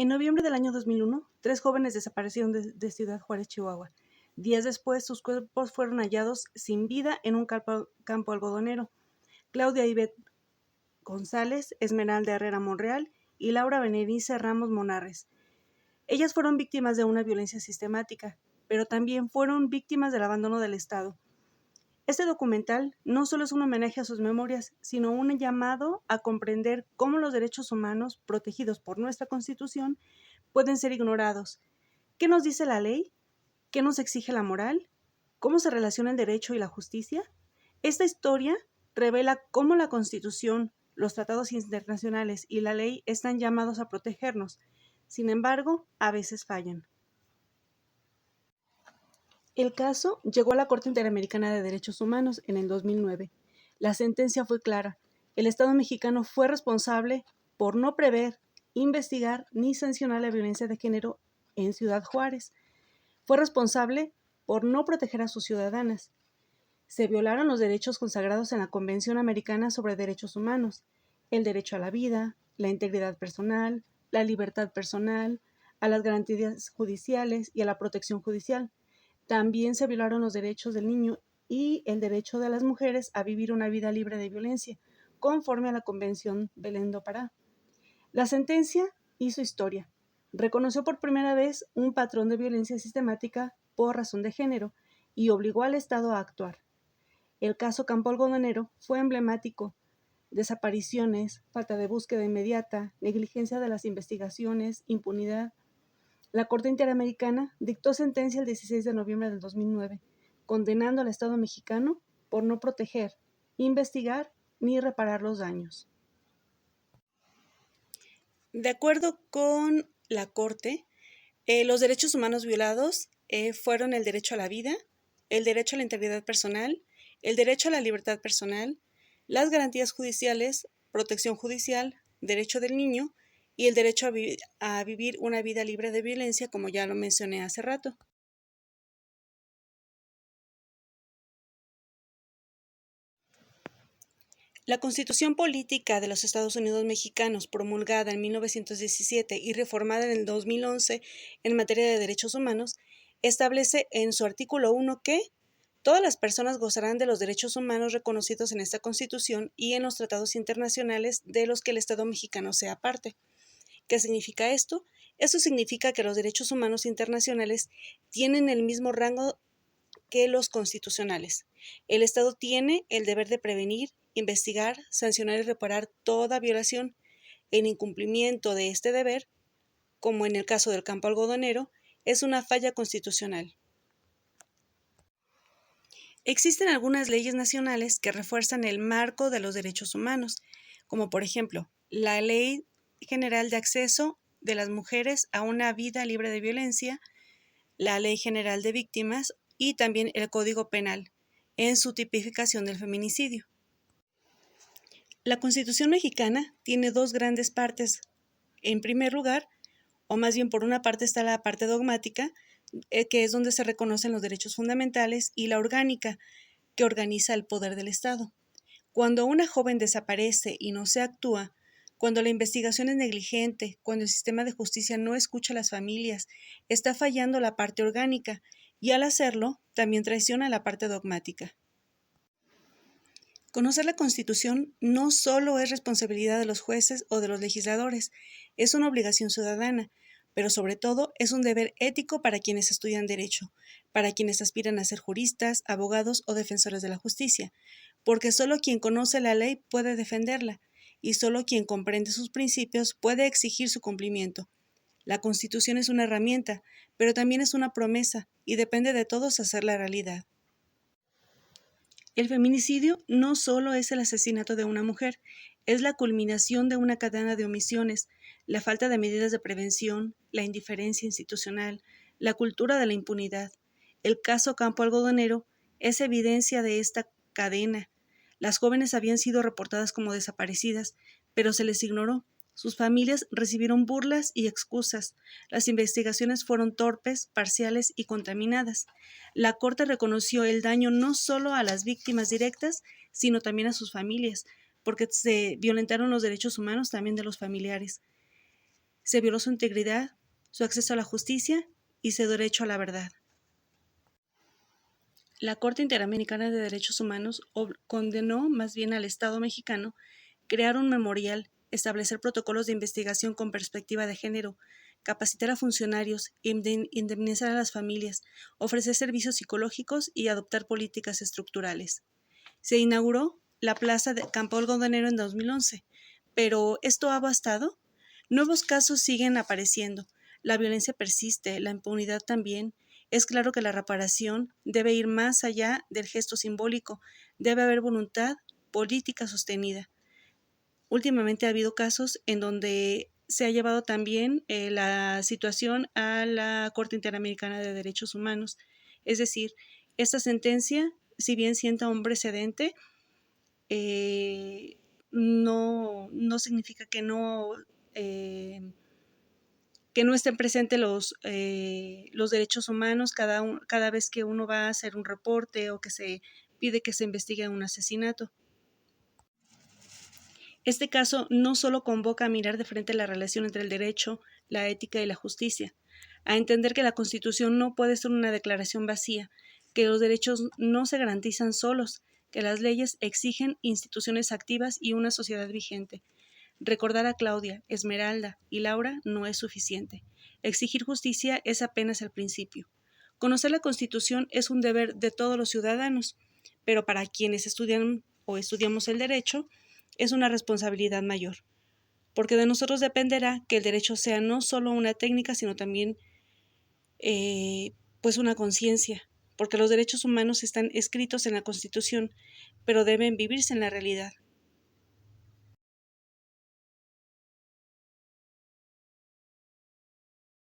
En noviembre del año 2001, 3 jóvenes desaparecieron de Ciudad Juárez, Chihuahua. Días después, sus cuerpos fueron hallados sin vida en un campo algodonero. Claudia Ivette González, Esmeralda Herrera Monreal y Laura Berenice Ramos Monarres. Ellas fueron víctimas de una violencia sistemática, pero también fueron víctimas del abandono del Estado. Este documental no solo es un homenaje a sus memorias, sino un llamado a comprender cómo los derechos humanos, protegidos por nuestra Constitución, pueden ser ignorados. ¿Qué nos dice la ley? ¿Qué nos exige la moral? ¿Cómo se relaciona el derecho y la justicia? Esta historia revela cómo la Constitución, los tratados internacionales y la ley están llamados a protegernos. Sin embargo, a veces fallan. El caso llegó a la Corte Interamericana de Derechos Humanos en el 2009. La sentencia fue clara. El Estado mexicano fue responsable por no prever, investigar ni sancionar la violencia de género en Ciudad Juárez. Fue responsable por no proteger a sus ciudadanas. Se violaron los derechos consagrados en la Convención Americana sobre Derechos Humanos, el derecho a la vida, la integridad personal, la libertad personal, a las garantías judiciales y a la protección judicial. También se violaron los derechos del niño y el derecho de las mujeres a vivir una vida libre de violencia, conforme a la Convención Belén do Pará. La sentencia hizo historia. Reconoció por primera vez un patrón de violencia sistemática por razón de género y obligó al Estado a actuar. El caso Campo Algodonero fue emblemático. Desapariciones, falta de búsqueda inmediata, negligencia de las investigaciones, impunidad. La Corte Interamericana dictó sentencia el 16 de noviembre del 2009, condenando al Estado mexicano por no proteger, investigar ni reparar los daños. De acuerdo con la Corte, los derechos humanos violados fueron el derecho a la vida, el derecho a la integridad personal, el derecho a la libertad personal, las garantías judiciales, protección judicial, derecho del niño y el derecho a vivir una vida libre de violencia, como ya lo mencioné hace rato. La Constitución Política de los Estados Unidos Mexicanos, promulgada en 1917 y reformada en el 2011 en materia de derechos humanos, establece en su artículo 1 que todas las personas gozarán de los derechos humanos reconocidos en esta Constitución y en los tratados internacionales de los que el Estado mexicano sea parte. ¿Qué significa esto? Esto significa que los derechos humanos internacionales tienen el mismo rango que los constitucionales. El Estado tiene el deber de prevenir, investigar, sancionar y reparar toda violación. En incumplimiento de este deber, como en el caso del campo algodonero, es una falla constitucional. Existen algunas leyes nacionales que refuerzan el marco de los derechos humanos, como por ejemplo, la Ley General de Acceso de las Mujeres a una Vida Libre de Violencia, la Ley General de Víctimas y también el Código Penal, en su tipificación del feminicidio. La Constitución mexicana tiene dos grandes partes. En primer lugar, o más bien por una parte está la parte dogmática, que es donde se reconocen los derechos fundamentales, y la orgánica, que organiza el poder del Estado. Cuando una joven desaparece y no se actúa, cuando la investigación es negligente, cuando el sistema de justicia no escucha a las familias, está fallando la parte orgánica y al hacerlo también traiciona la parte dogmática. Conocer la Constitución no solo es responsabilidad de los jueces o de los legisladores, es una obligación ciudadana, pero sobre todo es un deber ético para quienes estudian derecho, para quienes aspiran a ser juristas, abogados o defensores de la justicia, porque solo quien conoce la ley puede defenderla, y solo quien comprende sus principios puede exigir su cumplimiento. La Constitución es una herramienta, pero también es una promesa, y depende de todos hacerla realidad. El feminicidio no solo es el asesinato de una mujer, es la culminación de una cadena de omisiones, la falta de medidas de prevención, la indiferencia institucional, la cultura de la impunidad. El caso Campo Algodonero es evidencia de esta cadena. Las jóvenes habían sido reportadas como desaparecidas, pero se les ignoró. Sus familias recibieron burlas y excusas. Las investigaciones fueron torpes, parciales y contaminadas. La Corte reconoció el daño no solo a las víctimas directas, sino también a sus familias, porque se violentaron los derechos humanos también de los familiares. Se violó su integridad, su acceso a la justicia y su derecho a la verdad. La Corte Interamericana de Derechos Humanos condenó más bien al Estado mexicano crear un memorial, establecer protocolos de investigación con perspectiva de género, capacitar a funcionarios, indemnizar a las familias, ofrecer servicios psicológicos y adoptar políticas estructurales. Se inauguró la Plaza de Campo Algodonero en 2011, pero ¿esto ha bastado? Nuevos casos siguen apareciendo, la violencia persiste, la impunidad también. Es claro que la reparación debe ir más allá del gesto simbólico, debe haber voluntad política sostenida. Últimamente ha habido casos en donde se ha llevado también la situación a la Corte Interamericana de Derechos Humanos. Es decir, esta sentencia, si bien sienta un precedente, no significa que no estén presentes los derechos humanos cada vez que uno va a hacer un reporte o que se pide que se investigue un asesinato. Este caso no solo convoca a mirar de frente la relación entre el derecho, la ética y la justicia, a entender que la Constitución no puede ser una declaración vacía, que los derechos no se garantizan solos, que las leyes exigen instituciones activas y una sociedad vigente. Recordar a Claudia, Esmeralda y Laura no es suficiente. Exigir justicia es apenas el principio. Conocer la Constitución es un deber de todos los ciudadanos, pero para quienes estudian o estudiamos el derecho, es una responsabilidad mayor, porque de nosotros dependerá que el derecho sea no solo una técnica, sino también pues una conciencia, porque los derechos humanos están escritos en la Constitución, pero deben vivirse en la realidad.